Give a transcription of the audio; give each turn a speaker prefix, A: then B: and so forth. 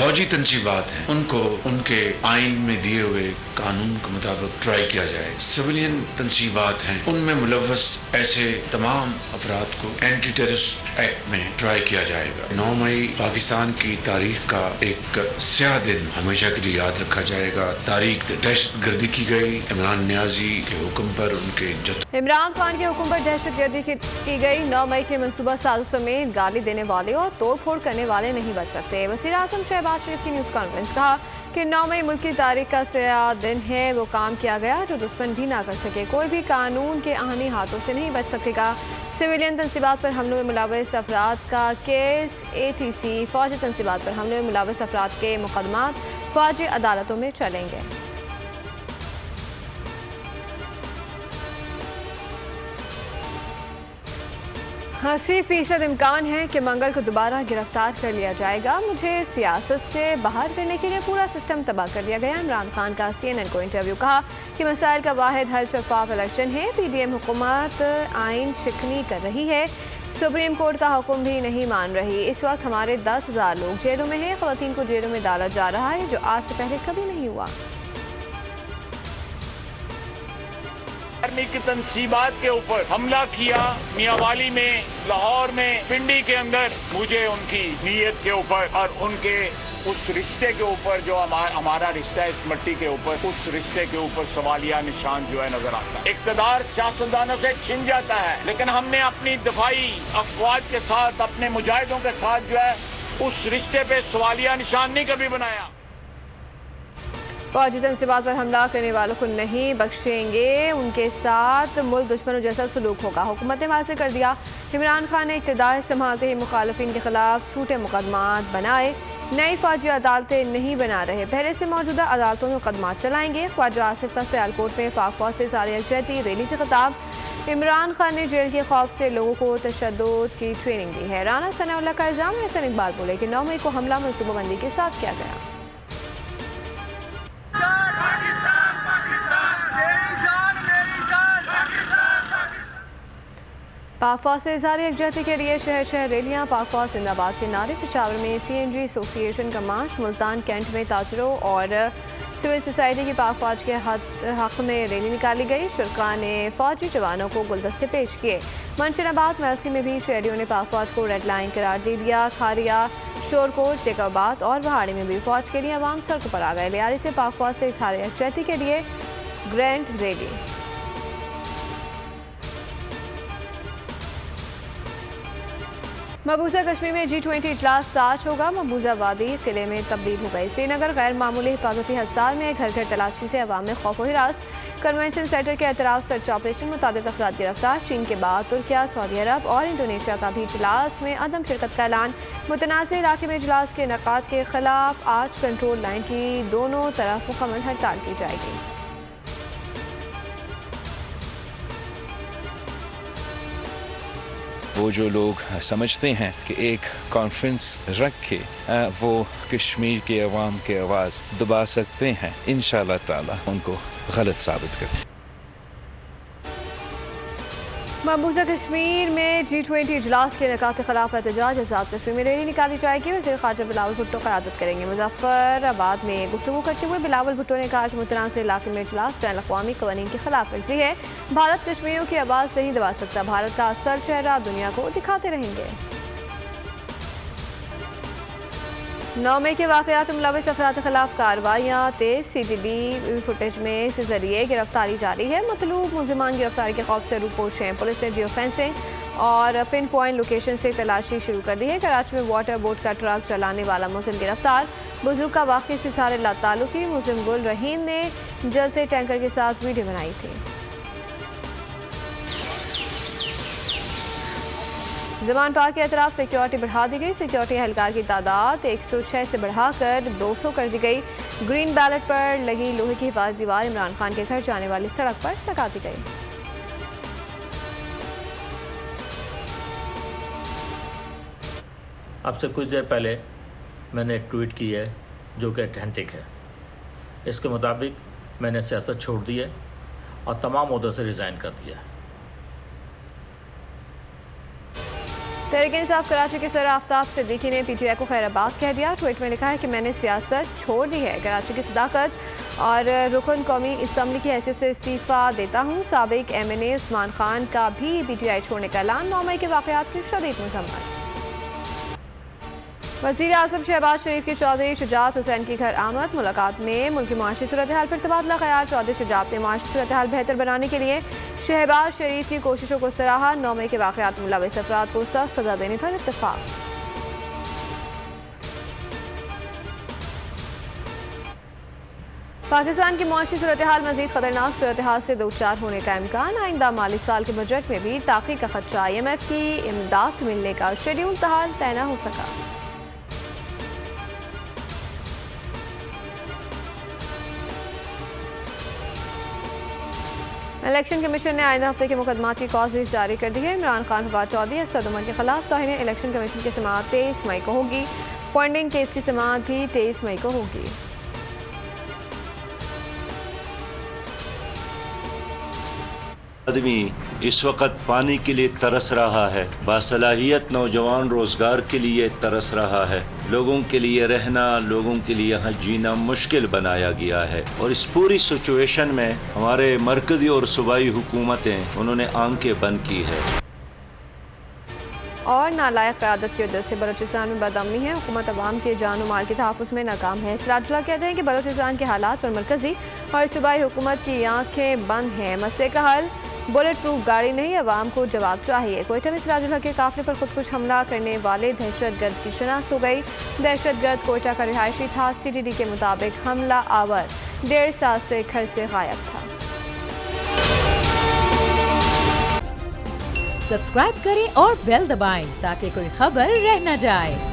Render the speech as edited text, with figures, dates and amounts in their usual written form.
A: फौजी तंजीबात हैं उनको उनके आइन में दिए हुए कानून के मुताबिक ट्राई किया जाए। सिविलियन तंजीबात हैं उनमें मुलव्वस ऐसे तमाम अफराद को एंटी टेररिस्ट एक्ट में ट्राई किया जाएगा। 9 मई पाकिस्तान की तारीख का एक स्याह दिन हमेशा के लिए याद रखा जाएगा। तारीख दहशत गर्दी की गई इमरान नियाजी के हुक्म पर, उनके
B: इमरान खान के हुक्म पर दहशत गर्दी की गई। 9 मई के मनसूबा साजों में गाली देने वाले और तोड़ फोड़ करने वाले नहीं बच सकते। वज़ीर आज़म शहबाज शरीफ की न्यूज़ कॉन्फ्रेंस कहा कि 9 मई मुल्क की तारीख का स्याह दिन है। वो काम किया गया जो दुश्मन भी ना कर सके। कोई भी कानून के आहनी हाथों से नहीं बच सकेगा। सिविलियन तंसीबात पर हमलों में मुलव्वस अफराद का केस ATC, फौजी तंसीबात पर हमले में मुलव्वस अफराद के मुकदमात फौजी अदालतों में चलेंगे। 80% इम्कान है कि मंगल को दोबारा गिरफ्तार कर लिया जाएगा। मुझे सियासत से बाहर करने के लिए पूरा सिस्टम तबाह कर दिया गया। इमरान खान का CNN को इंटरव्यू। कहा कि मसाइल का वाहिद हल शफाफ इलेक्शन है। PDM हुकूमत आइन शिकनी कर रही है। सुप्रीम कोर्ट का हुक्म भी नहीं मान रही। इस वक्त हमारे 10,000 लोग जेलों में हैं। ख़वातीन को जेलों में डाला जा रहा है जो आज से पहले कभी नहीं हुआ।
C: आर्मी की तंसीबात के ऊपर हमला किया मियांवाली में, लाहौर में, पिंडी के अंदर। मुझे उनकी नीयत के ऊपर और उनके उस रिश्ते के ऊपर जो हमारा रिश्ता है इस मिट्टी के ऊपर, उस रिश्ते के ऊपर सवालिया निशान जो है नजर आता है। इक़्तिदार सियासतदानों से छिन जाता है, लेकिन हमने अपनी दफाई अफवाज के साथ, अपने मुजाहिदों के साथ जो है उस रिश्ते पे सवालिया निशान नहीं कभी बनाया।
B: फौजी तंसीबात पर हमला करने वालों को नहीं बख्शेंगे। उनके साथ मुल्क दुश्मनों जैसा सलूक होगा। हुकूमत ने वाज़ेह कर दिया। इमरान खान ने इक़्तिदार संभालते ही मुखालिफिन के खिलाफ छूटे मुकदमात बनाए। नई फौजी अदालतें नहीं बना रहे, पहले से मौजूदा अदालतों में मुकदमात चलाएंगे। ख्वाजा आसिफ का सियालकोट में पाक फौज से सारे यकजहती रैली से खिताब। इमरान खान ने जेल के खौफ से लोगों को तशद्दुद की ट्रेनिंग दी है। राना सनाउल्लाह का इल्ज़ाम है। हसन इकबाल बोले कि 9 मई को हमला मनसूबाबंदी के साथ किया गया। पाक फौज से इज़हार यकजहती के लिए शहर शहर रैलियाँ। पाक फौज जिंदाबाद के नारे। पेशावर में CNG एसोसिएशन का मार्च। मुल्तान कैंट में ताजरों और सिविल सोसाइटी की पाक फौज के हक में रैली निकाली गई। शुरका ने फौजी जवानों को गुलदस्ते पेश किए। मंशनाबाद मेलसी में भी शहरियों ने पाक फौज को रेड लाइन करार दे दिया। खारिया, शोरकोट, जैकबाद और वहाड़ी में भी फौज के लिए अवाम सड़कों पर आ गए। लियारी से पाक फौज से इज़हार यकजहती के लिए ग्रैंड रैली। मकबूजा कश्मीर में G20 इजलास 7 होगा। मकबूजा वादी किले में तब्दील हो गई। श्रीनगर गैर मामूली हिफाजती हसार में घर घर तलाशी से अवाम में खौफ व हिरास। कन्वेंशन सेंटर के एतराफ़ सर्च ऑपरेशन, मुतादिद अफराद गिरफ्तार। चीन के बाद तुर्किया, सऊदी अरब और इंडोनेशिया का भी इजलास में अदम शिरकत का ऐलान। मुतनाज़ इलाके में इजलास के इनेकाद के खिलाफ आज कंट्रोल लाइन की दोनों तरफ मुकम्मल हड़ताल की जाएगी।
D: वो जो लोग समझते हैं कि एक कॉन्फ्रेंस रख के वो कश्मीर के अवाम के आवाज़ दबा सकते हैं, इंशाअल्लाह ताला उनको गलत साबित कर।
B: मकबूजा कश्मीर में G20 इजलास के इनेकाद के खिलाफ एहतजाज। आज़ाद कश्मीर में रैली निकाली जाएगी। वज़ीर ख़ारजा बिलावल भुट्टो क़यादत करेंगे। मुजफ्फराबाद में गुफ्तगू करते हुए बिलावल भुट्टो ने कहा कि मुतनाज़ इलाके में इजलास बैन अक़वामी क़वानीन की खिलाफ वर्जी है। भारत कश्मीरियों की आवाज़ नहीं दबा सकता। भारत का असल चेहरा दुनिया को दिखाते रहेंगे। 9 मई के वाक़यात में मुलव्वस अफराद के खिलाफ कार्रवाइयाँ तेज़। CCTV फुटेज में के जरिए गिरफ्तारी जारी है। मतलूब मुलज़िमान गिरफ्तारी के खौफ से रूपोश हैं। पुलिस ने जियो फेंसिंग और पिन पॉइंट लोकेशन से तलाशी शुरू कर दी है। कराची में वाटर बोट का ट्रक चलाने वाला मुलज़िम गिरफ्तार। बुजुर्ग का वाक़ई से सारे लातालुकी। मुलज़िम गुल रहीम ने जलते टैंकर के साथ वीडियो बनाई थी। ज़मान पाक के अतराफ सिक्योरिटी बढ़ा दी गई। सिक्योरिटी एहलकार की तादाद 106 से बढ़ाकर 200 कर दी गई। ग्रीन बैलेट पर लगी लोहे की हिफाजती दीवार इमरान खान के घर जाने वाली सड़क पर लगा दी गई।
E: अब से कुछ देर पहले मैंने एक ट्वीट की है जो कि ऑथेंटिक है। इसके मुताबिक मैंने सियासत छोड़ दी है और तमाम ओहदों से रिज़ाइन कर दिया है।
B: तहरीक इंसाफ कराची के सर आफ्ताब सिद्दीकी ने PTI को खैराबाद कह दिया। ट्वीट में लिखा है कि मैंने सियासत छोड़ दी है, कराची की सदाकत और रुकन कौमी असम्बली की हैसियत से इस्तीफ़ा देता हूँ। साबिक MNA उस्मान खान का भी PTI छोड़ने का ऐलान। 9 मई के वाक़यात की शदीद मजम्मत। वज़ीर आज़म शहबाज शरीफ की चौधरी शुजात हुसैन की घर आमद। मुलाकात में मुल्की माशी सूरत हाल पर तबादला ख्याल। चौधरी शुजात ने माशी सूरत हाल बेहतर बनाने के लिए शहबाज शरीफ की कोशिशों को सराहा। 9 मई के वाक़यात में मुलविस अफराद को सख्त सज़ा देने पर इत्तफाक। पाकिस्तान की मुआशी सूरत हाल मज़ीद खतरनाक सूरत हाल से दो-चार होने का इम्कान। आइंदा माली साल के बजट में भी ताख़ीर का खदशा। IMF की इमदाद मिलने का शेड्यूल तहाल तय न हो सका। इलेक्शन कमीशन ने आइंदा हफ्ते के मुकदमात की कॉजेज जारी कर दी है। इमरान खान, फवाद चौधरी, असद उमर के खिलाफ तौहीन इलेक्शन कमीशन की समाअत 23 मई को होगी। पॉइंटिंग केस की समाअत भी 23 मई को होगी।
F: आदमी इस वक्त पानी के लिए तरस रहा है, बासलाहियत नौजवान रोजगार के लिए तरस रहा है। लोगों के लिए रहना, लोगों के लिए यहाँ जीना मुश्किल बनाया गया है और इस पूरी सिचुएशन में हमारे मरकजी और सूबाई हुकूमतें उन्होंने आंखें बंद की है।
B: और नालायक क़यादत की वजह से बलूचिस्तान में बदअमनी है। हुकूमत अवाम के जान माल के तहफ़्फ़ुज़ में नाकाम है। सिराजुल्लाह कहते हैं कि बलूचिस्तान के हालात पर मरकजी और सूबाई हुकूमत की आंखें बंद हैं। मसले का हल बुलेट प्रूफ गाड़ी नहीं, अवाम को जवाब चाहिए। कोयटा में सिराजुल्लाह के काफिले पर खुदकुश हमला करने वाले दहशतगर्द की शनाख्त हो गई। दहशतगर्द कोयटा का रिहायशी था। CTD के मुताबिक हमला आवर 1.5 साल से घर से गायब था।
G: सब्सक्राइब करें और बेल दबाएं ताकि कोई खबर रह न जाए।